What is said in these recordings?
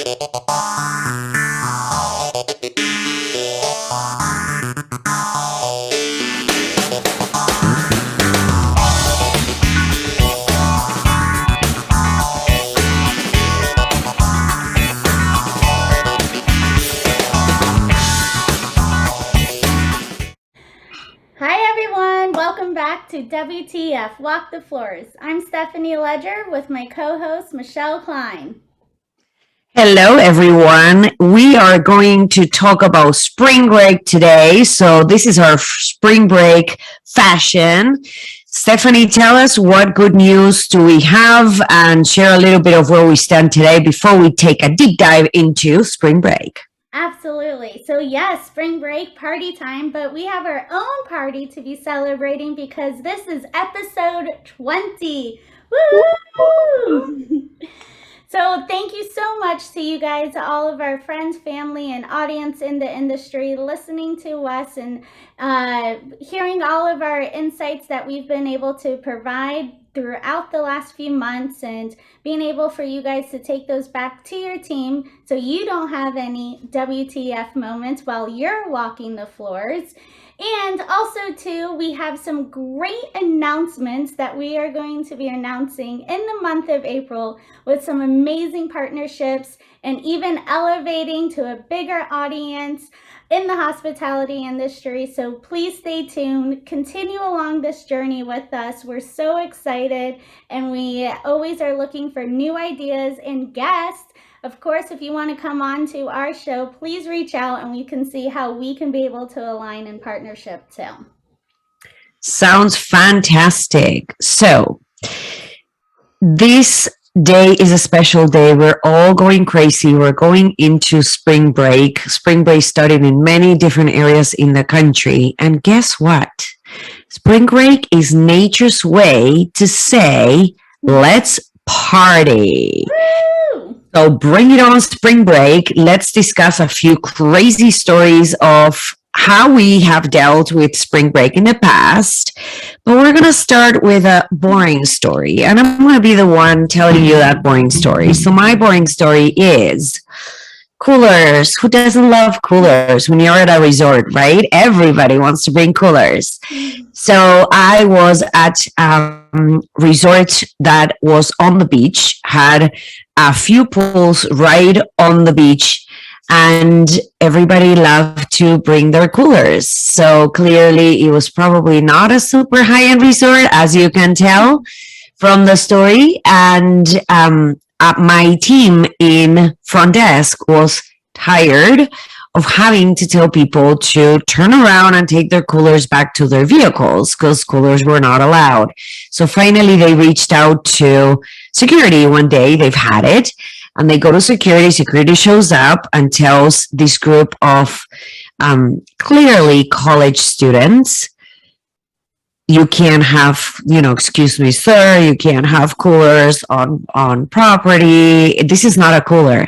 Welcome back to WTF, Walk the Floors. I'm Stephanie Ledger with my co-host, Michèle Kline. Hello, everyone. We are going to talk about spring break today. So this is our spring break fashion. Stephanie, tell us what good news do we have and share a little bit of where we stand today before we take a deep dive into spring break. Absolutely. So yes, spring break party time, but we have our own party to be celebrating because this is episode 20. Woo! So thank you so much to you guys, all of our friends, family, and audience in the industry listening to us and hearing all of our insights that we've been able to provide throughout the last few months and being able for you guys to take those back to your team so you don't have any WTF moments while you're walking the floors. And also, too, we have some great announcements that we are going to be announcing in the month of April with some amazing partnerships and even elevating to a bigger audience in the hospitality industry. So please stay tuned. Continue along this journey with us. We're so excited and we always are looking for new ideas and guests. Of course, if you want to come on to our show, please reach out and we can see how we can be able to align in partnership too. Sounds fantastic. So this day is a special day. We're all going crazy. We're going into spring break. Spring break started in many different areas in the country. And guess what? Spring break is nature's way to say, let's party. Woo! So bring it on spring break. Let's discuss a few crazy stories of how we have dealt with spring break in the past. But we're going to start with a boring story. And I'm going to be the one telling you that boring story. So my boring story is coolers. Who doesn't love coolers when you're at a resort, right? Everybody wants to bring coolers. So I was at a resort that was on the beach, had a few pools right on the beach, and everybody loved to bring their coolers. So clearly it was probably not a super high-end resort, as you can tell from the story. And my team in front desk was tired of having to tell people to turn around and take their coolers back to their vehicles because coolers were not allowed. So finally they reached out to security one day. They've had it. And they go to security. Security shows up and tells this group of clearly college students, you can't have, excuse me, sir, you can't have coolers on property. This is not a cooler.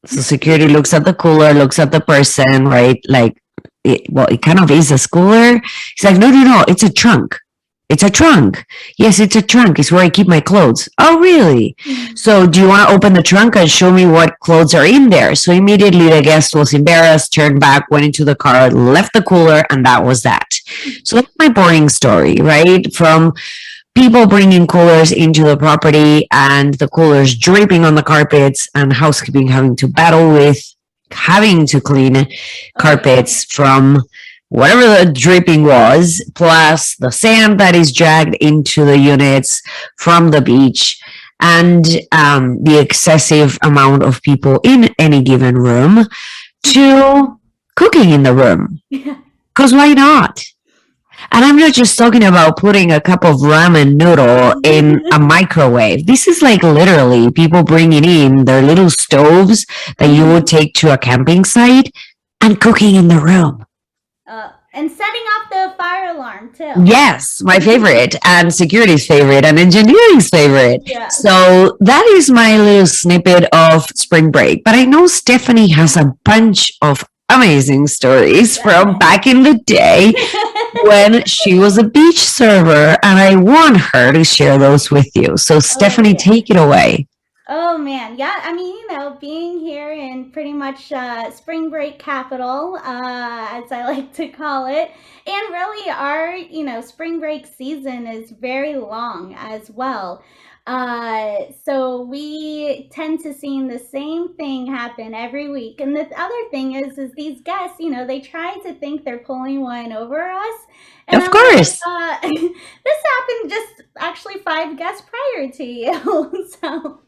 So security looks at the cooler, looks at the person, right? Like, it kind of is a cooler. He's like, no, it's a trunk. It's a trunk. Yes, it's a trunk. It's where I keep my clothes. Oh, really? So do you want to open the trunk and show me what clothes are in there? So immediately the guest was embarrassed, turned back, went into the car, left the cooler, and that was that. So that's my boring story, right? From people bringing coolers into the property and the coolers dripping on the carpets and housekeeping having to battle with having to clean carpets from whatever the dripping was, plus the sand that is dragged into the units from the beach, and the excessive amount of people in any given room, to cooking in the room. Because why not? And I'm not just talking about putting a cup of ramen noodle in a microwave. This is like literally people bringing in their little stoves that you would take to a camping site and cooking in the room. And setting off the fire alarm, too. Yes, my favorite, and security's favorite, and engineering's favorite. Yeah. So that is my little snippet of spring break. But I know Stephanie has a bunch of amazing stories from back in the day when she was a beach server, and I want her to share those with you. So Stephanie, take it away. Oh man, yeah. I mean, being here in pretty much spring break capital, as I like to call it, and really our, spring break season is very long as well. So we tend to see the same thing happen every week. And the other thing is these guests, they try to think they're pulling one over us. And Of I'm like, course. this happened just actually 5 guests prior to you. So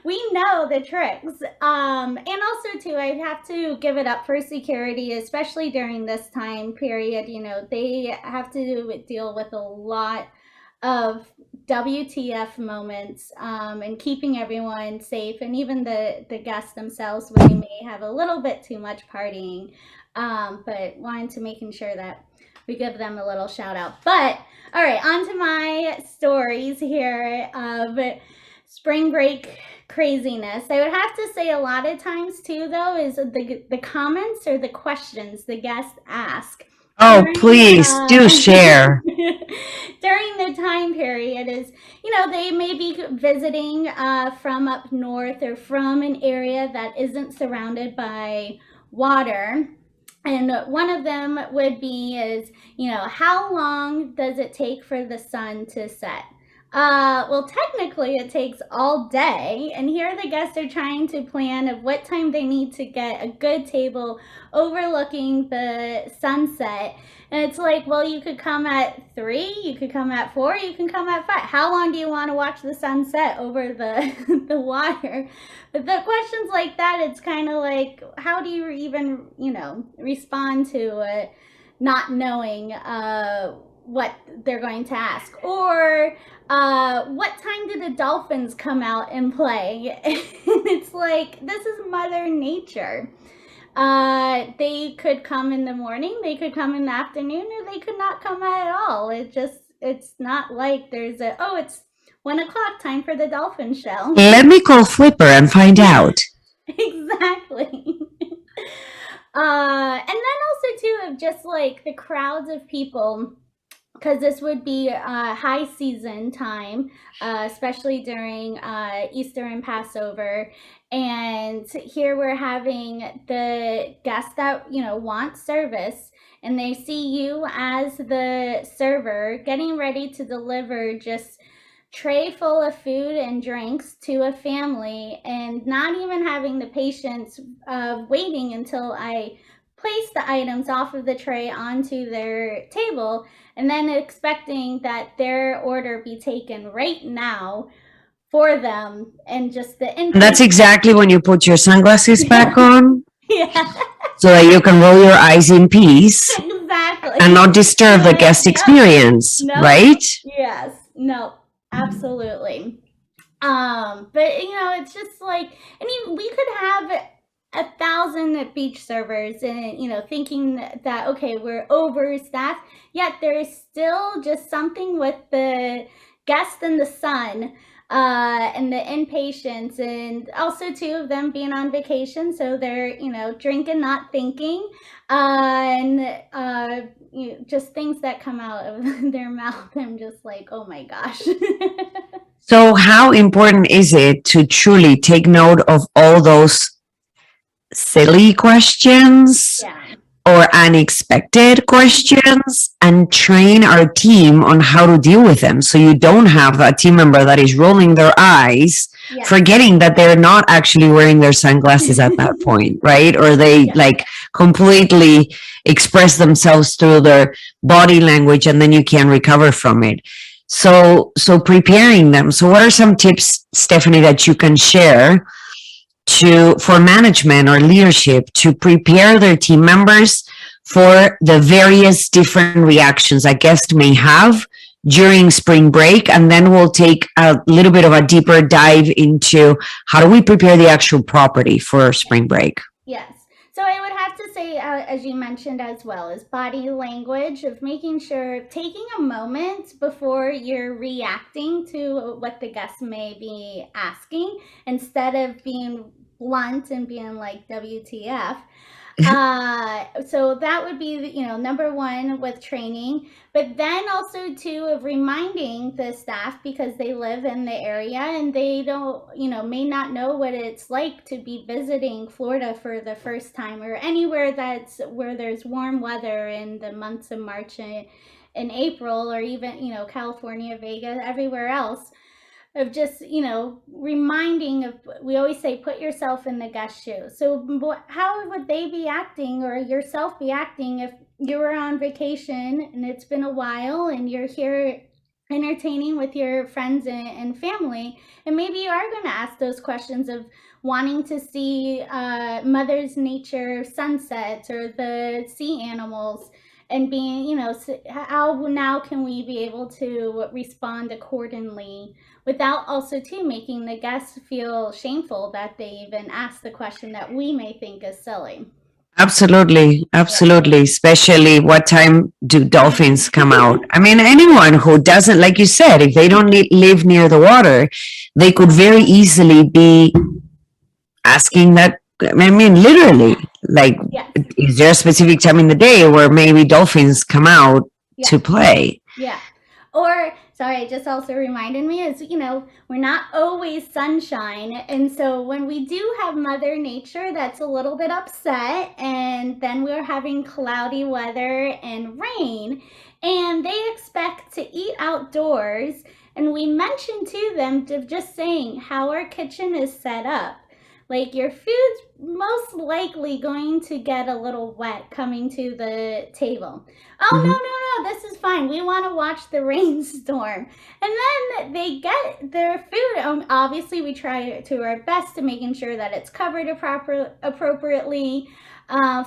we know the tricks. And also too, I have to give it up for security, especially during this time period. They have to deal with a lot of WTF moments, and keeping everyone safe, and even the guests themselves when they may have a little bit too much partying. But wanted to making sure that we give them a little shout out. But all right, on to my stories here of spring break craziness. I would have to say a lot of times too, though, is the comments or the questions the guests ask Oh, during please do share. during the time period is, they may be visiting from up north or from an area that isn't surrounded by water. And one of them would be is, how long does it take for the sun to set? Well, technically it takes all day, and here the guests are trying to plan of what time they need to get a good table overlooking the sunset. And it's like, well, you could come at 3, you could come at 4, you can come at 5. How long do you want to watch the sunset over the the water? But the questions like that, it's kind of like, how do you even, respond to not knowing what they're going to ask? Or what time do the dolphins come out and play? It's like, this is Mother Nature. They could come in the morning, they could come in the afternoon, or they could not come at all. It's not like there's it's 1 o'clock, time for the dolphin show. Let me call Flipper and find out. Exactly. And then also too of just like the crowds of people, because this would be high season time, especially during Easter and Passover. And here we're having the guests that, want service, and they see you as the server getting ready to deliver just tray full of food and drinks to a family, and not even having the patience of waiting until I place the items off of the tray onto their table, and then expecting that their order be taken right now for them, and just the And that's exactly when you put your sunglasses back on yeah, so that you can roll your eyes in peace exactly, and not disturb the Like, guest yeah. experience, No. right? Yes, no, absolutely. But it's just like, I mean, we could have 1,000 beach servers, and thinking that okay, we're overstaffed, yet there's still just something with the guests and the sun, and the impatience, and also two of them being on vacation, so they're drinking, not thinking, and just things that come out of their mouth. I'm just like, oh my gosh. So, how important is it to truly take note of all those silly questions Yeah. or unexpected questions and train our team on how to deal with them, so you don't have a team member that is rolling their eyes, Yeah. forgetting that they're not actually wearing their sunglasses at that point, right? Or they Yeah. like completely express themselves through their body language, and then you can't recover from it. So preparing them. So what are some tips, Stephanie, that you can share for management or leadership to prepare their team members for the various different reactions a guest may have during spring break? And then we'll take a little bit of a deeper dive into how do we prepare the actual property for spring break. Yes. So I would have to say, as you mentioned as well, is body language, of making sure, taking a moment before you're reacting to what the guest may be asking, instead of being blunt and being like, WTF. So that would be, number one with training, but then also too of reminding the staff because they live in the area and they don't, may not know what it's like to be visiting Florida for the first time or anywhere that's where there's warm weather in the months of March and April, or even, California, Vegas, everywhere else, of just reminding of, we always say put yourself in the guest shoes. So how would they be acting, or yourself be acting, if you were on vacation and it's been a while and you're here entertaining with your friends and family, and maybe you are going to ask those questions of wanting to see mother's nature sunsets or the sea animals, and being, how now can we be able to respond accordingly without also too making the guests feel shameful that they even asked the question that we may think is silly. Absolutely, absolutely. Especially what time do dolphins come out? I mean, anyone who doesn't, like you said, if they don't live near the water, they could very easily be asking that. I mean, literally, like, Yes. is there a specific time in the day where maybe dolphins come out to play? Yeah. Or, sorry, it just also reminded me is, we're not always sunshine. And so when we do have Mother Nature that's a little bit upset, and then we're having cloudy weather and rain, and they expect to eat outdoors, and we mention to them of just saying how our kitchen is set up. Like, your food's most likely going to get a little wet coming to the table. Oh, no, this is fine. We want to watch the rainstorm. And then they get their food. Obviously, we try to our best to making sure that it's covered appropriately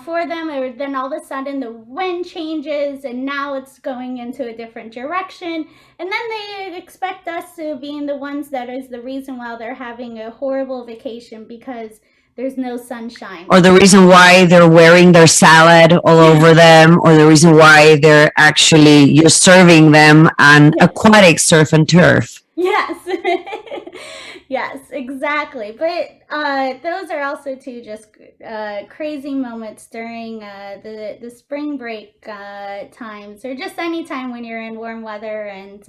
for them. Or then all of a sudden the wind changes and now it's going into a different direction. And then they expect us to be the ones that is the reason why they're having a horrible vacation, because there's no sunshine. Or the reason why they're wearing their salad all over them, or the reason why they're actually, you're serving them an aquatic surf and turf. Yes. Yes, exactly. But those are also too just crazy moments during the spring break times, or just any time when you're in warm weather and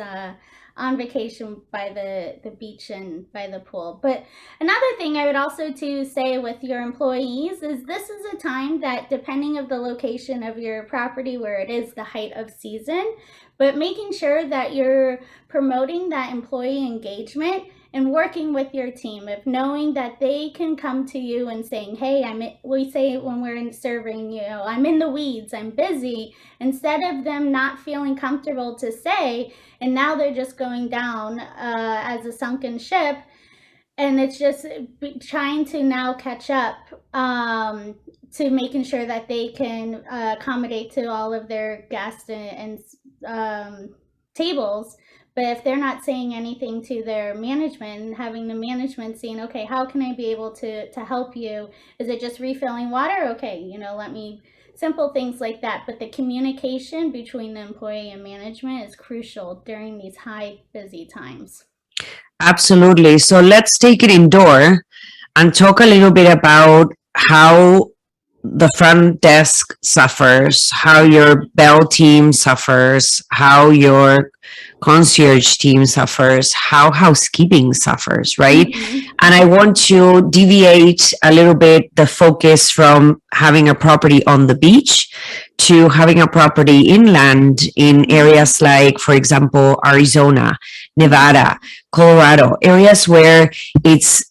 on vacation by the beach and by the pool. But another thing I would also to say with your employees is this is a time that, depending of the location of your property where it is the height of season, but making sure that you're promoting that employee engagement and working with your team, of knowing that they can come to you and saying, hey, we say when we're in serving, I'm in the weeds, I'm busy, instead of them not feeling comfortable to say, and now they're just going down as a sunken ship, and it's just trying to now catch up to making sure that they can accommodate to all of their guests and tables. But if they're not saying anything to their management, having the management saying, okay, how can I be able to help you? Is it just refilling water? Okay, let me, simple things like that. But the communication between the employee and management is crucial during these high busy times. Absolutely. So let's take it indoor and talk a little bit about how the front desk suffers, how your bell team suffers, how your concierge team suffers, how housekeeping suffers, right? Mm-hmm. And I want to deviate a little bit the focus from having a property on the beach to having a property inland in areas like, for example, Arizona, Nevada, Colorado, areas where it's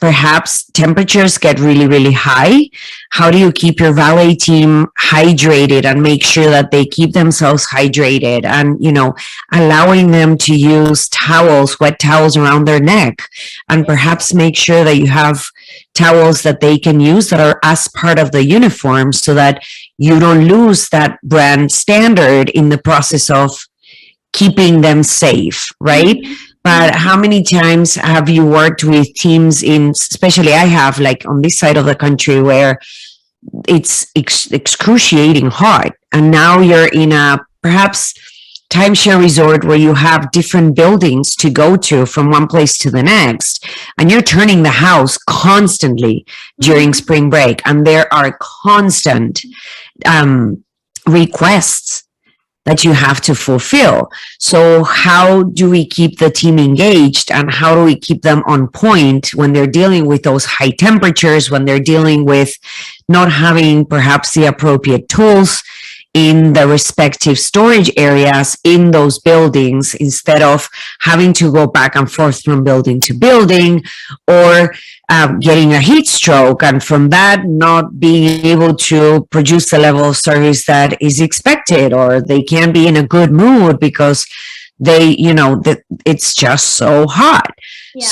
perhaps temperatures get really, really high. How do you keep your valet team hydrated and make sure that they keep themselves hydrated, and, allowing them to use towels, wet towels around their neck, and perhaps make sure that you have towels that they can use that are as part of the uniform, so that you don't lose that brand standard in the process of keeping them safe, right? Mm-hmm. But how many times have you worked with teams especially I have, like on this side of the country, where it's excruciating hot, and now you're in a perhaps timeshare resort where you have different buildings to go to from one place to the next, and you're turning the house constantly during spring break, and there are constant requests that you have to fulfill. So how do we keep the team engaged, and how do we keep them on point when they're dealing with those high temperatures, when they're dealing with not having perhaps the appropriate tools in the respective storage areas in those buildings, instead of having to go back and forth from building to building, or getting a heat stroke, and from that not being able to produce the level of service that is expected, or they can't be in a good mood because that it's just so hot. Yeah.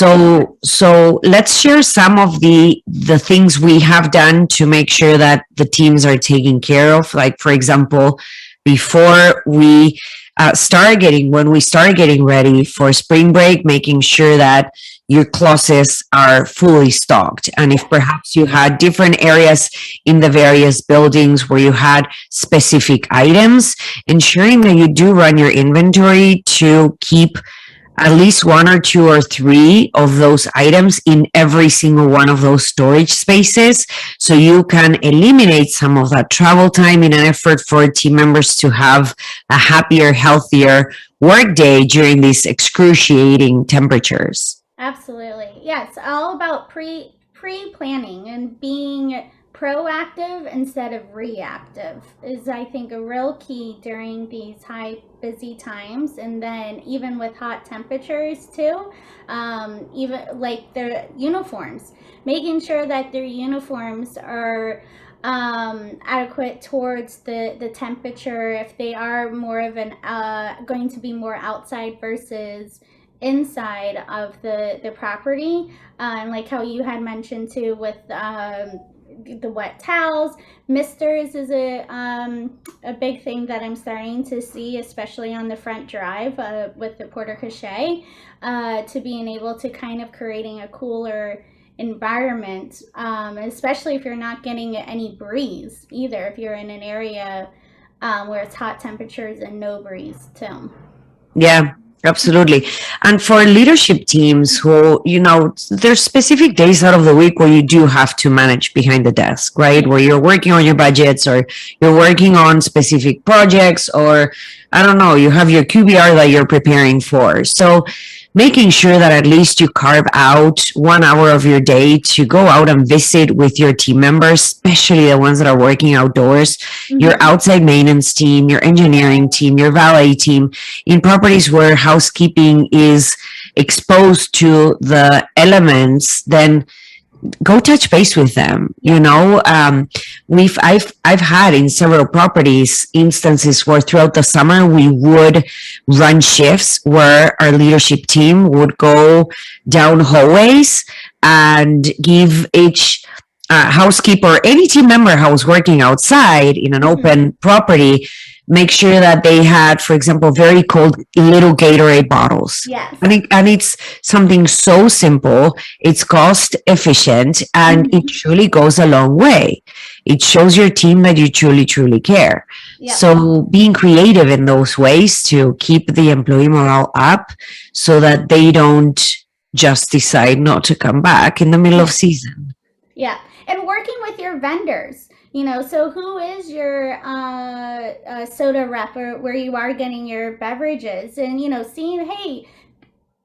So let's share some of the things we have done to make sure that the teams are taken care of. Like, for example, before we when we start getting ready for spring break, making sure that your closets are fully stocked. And if perhaps you had different areas in the various buildings where you had specific items, ensuring that you do run your inventory to keep at least one or two or three of those items in every single one of those storage spaces, so you can eliminate some of that travel time in an effort for team members to have a happier, healthier work day during these excruciating temperatures. Absolutely. Yes, all about pre-planning and being proactive instead of reactive is, I think, a real key during these high busy times. And then even with hot temperatures too, even like their uniforms, making sure that their uniforms are adequate towards the temperature, if they are more of an going to be more outside versus inside of the property, and like how you had mentioned too with the wet towels. Misters is a big thing that I'm starting to see, especially on the front drive with the porta cochet, to being able to kind of creating a cooler environment, especially if you're not getting any breeze either, if you're in an area where it's hot temperatures and no breeze too. Yeah, absolutely. And for leadership teams who, there's specific days out of the week where you do have to manage behind the desk, right? Where you're working on your budgets, or you're working on specific projects, or I don't know, you have your QBR that you're preparing for. So making sure that at least you carve out 1 hour of your day to go out and visit with your team members, especially the ones that are working outdoors, your outside maintenance team, your engineering team, your valet team, in properties where housekeeping is exposed to the elements. Then go touch base with them. I've had in several properties instances where throughout the summer we would run shifts where our leadership team would go down hallways and give each housekeeper or any team member who was working outside in an open property, make sure that they had, for example, very cold little Gatorade bottles. Yes. And it's something so simple, it's cost efficient, and it truly goes a long way. It shows your team that you truly, truly care. Yep. So being creative in those ways to keep the employee morale up so that they don't just decide not to come back in the middle of season. Yeah. And working with your vendors. So who is your soda rep, or where you are getting your beverages, and seeing, hey,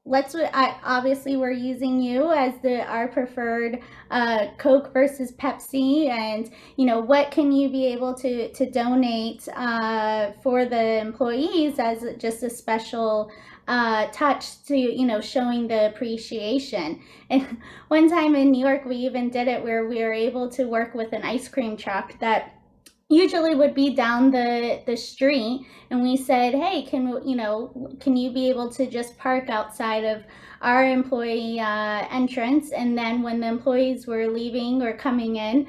obviously we're using you as our preferred Coke versus Pepsi, and what can you be able to donate for the employees as just a special touch to showing the appreciation. And one time in New York we even did it where we were able to work with an ice cream truck that usually would be down the street, and we said, hey, can you be able to just park outside of our employee entrance, and then when the employees were leaving or coming in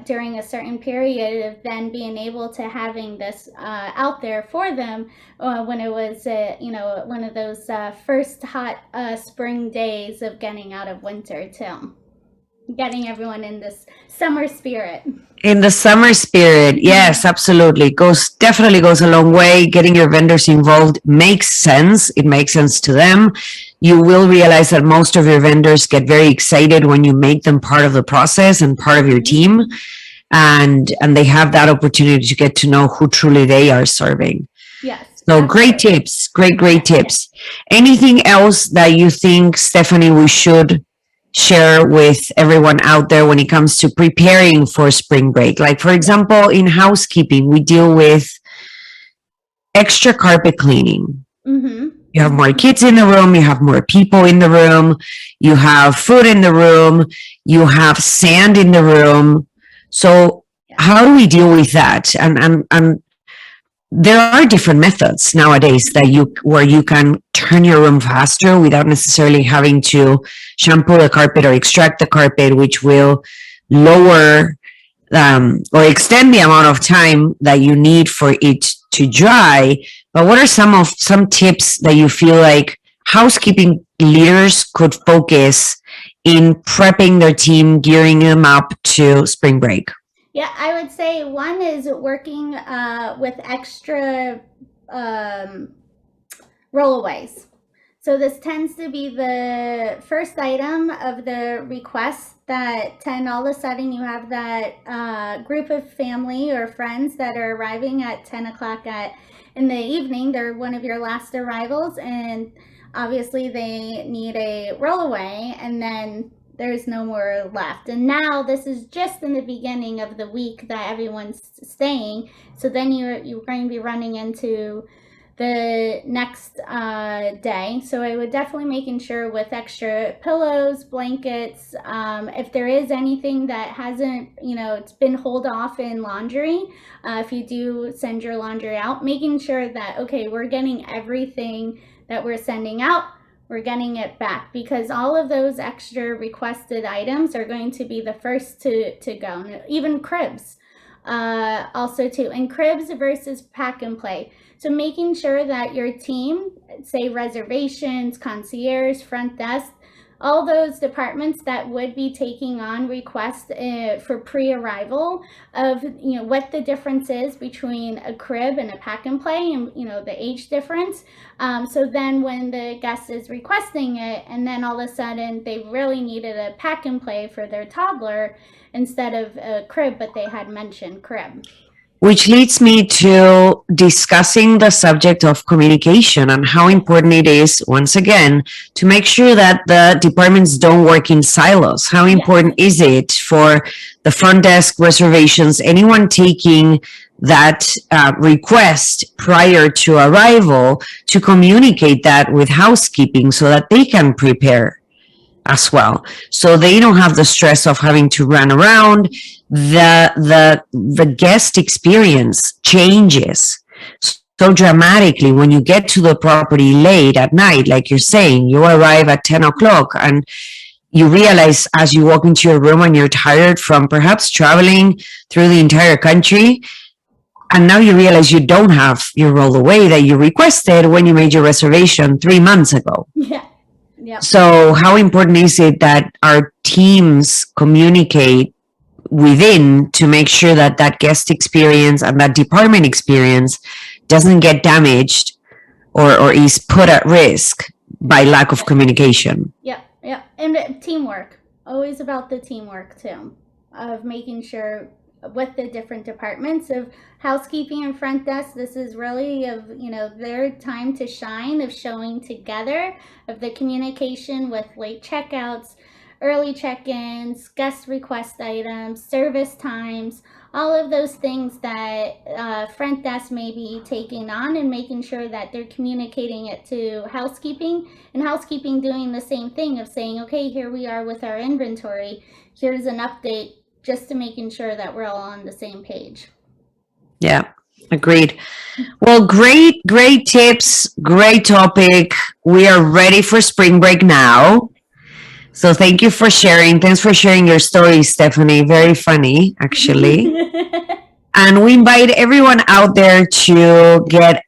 during a certain period, of then being able to having this out there for them when it was one of those first hot spring days of getting out of winter too. Getting everyone in this summer spirit. In the summer spirit, yes, absolutely. Definitely goes a long way. Getting your vendors involved makes sense. It makes sense to them. You will realize that most of your vendors get very excited when you make them part of the process and part of your team. And they have that opportunity to get to know who truly they are serving. Yes. So absolutely. great tips, great tips. Anything else that you think, Stephanie, we should share with everyone out there when it comes to preparing for spring break? Like, for example, in housekeeping, we deal with extra carpet cleaning. Mm-hmm. You have more kids in the room, you have more people in the room, you have food in the room, you have sand in the room. So how do we deal with that? And there are different methods nowadays where you can turn your room faster without necessarily having to shampoo the carpet or extract the carpet, which will lower or extend the amount of time that you need for it to dry. But what are some tips that you feel like housekeeping leaders could focus in prepping their team, gearing them up to spring break? Yeah, I would say one is working with extra rollaways. So this tends to be the first item of the request that all of a sudden you have that group of family or friends that are arriving at 10 o'clock in the evening. They're one of your last arrivals, and obviously they need a rollaway, and then there's no more left. And now this is just in the beginning of the week that everyone's staying. So then you're going to be running into the next day. So I would definitely making sure with extra pillows, blankets, if there is anything that hasn't, it's been hold off in laundry, if you do send your laundry out, making sure that, okay, we're getting everything that we're sending out, we're getting it back, because all of those extra requested items are going to be the first to go. Even cribs also too, and cribs versus pack and play. So making sure that your team, say reservations, concierge, front desk, all those departments that would be taking on requests for pre-arrival of what the difference is between a crib and a pack and play, and the age difference. So then when the guest is requesting it, and then all of a sudden they really needed a pack and play for their toddler instead of a crib, but they had mentioned crib. Which leads me to discussing the subject of communication and how important it is, once again, to make sure that the departments don't work in silos. How important is it for the front desk, reservations, anyone taking that request prior to arrival, to communicate that with housekeeping so that they can prepare as well, so they don't have the stress of having to run around. The guest experience changes so dramatically when you get to the property late at night. Like you're saying, you arrive at 10 o'clock and you realize as you walk into your room and you're tired from perhaps traveling through the entire country, and now you realize you don't have your rollaway that you requested when you made your reservation 3 months ago. Yeah. Yep. So how important is it that our teams communicate within to make sure that that guest experience and that department experience doesn't get damaged or is put at risk by lack of communication? Yeah. And teamwork. Always about the teamwork too, of making sure with the different departments of housekeeping and front desk, this is really of their time to shine, of showing together, of the communication with late checkouts, early check-ins, guest request items, service times, all of those things that front desk may be taking on, and making sure that they're communicating it to housekeeping, and housekeeping doing the same thing of saying, okay, here we are with our inventory, here's an update, just to making sure that we're all on the same page. Yeah, agreed. Well, great tips, great topic. We are ready for spring break now. So thank you for sharing. Thanks for sharing your story, Stephanie. Very funny, actually. And we invite everyone out there to get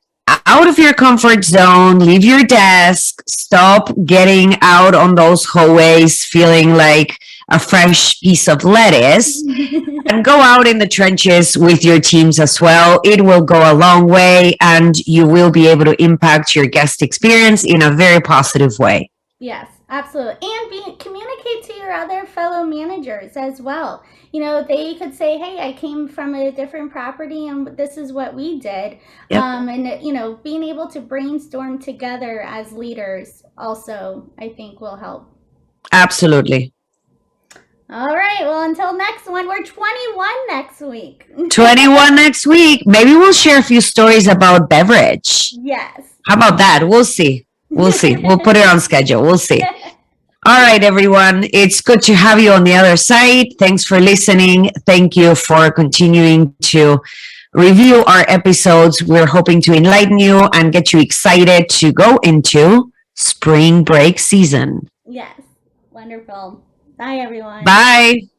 out of your comfort zone, leave your desk, stop getting out on those hallways feeling like a fresh piece of lettuce, and go out in the trenches with your teams as well. It will go a long way, and you will be able to impact your guest experience in a very positive way. Yes, absolutely. And communicate to your other fellow managers as well. They could say, hey, I came from a different property and this is what we did. Yep. And being able to brainstorm together as leaders also, I think, will help. Absolutely. All right. Well, until next one, we're 21 next week. 21 next week. Maybe we'll share a few stories about beverage. Yes. How about that? We'll see. We'll see. We'll put it on schedule. We'll see. All right, everyone. It's good to have you on the other side. Thanks for listening. Thank you for continuing to review our episodes. We're hoping to enlighten you and get you excited to go into spring break season. Yes. Wonderful. Bye, everyone. Bye.